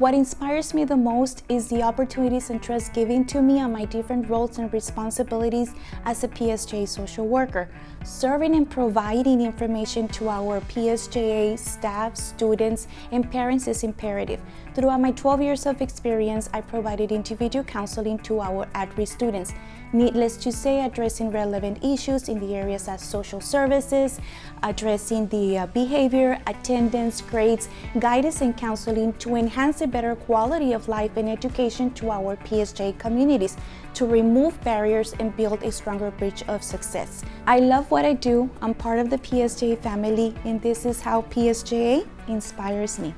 What inspires me the most is the opportunities and trust given to me on my different roles and responsibilities as a PSJA social worker. Serving and providing information to our PSJA staff, students, and parents is imperative. Throughout my 12 years of experience, I provided individual counseling to our at-risk students. Needless to say, addressing relevant issues in the areas of social services, addressing the behavior, attendance, grades, guidance, and counseling to enhance a better quality of life and education to our PSJA communities, to remove barriers and build a stronger bridge of success. I love what I do. I'm part of the PSJA family, and this is how PSJA inspires me.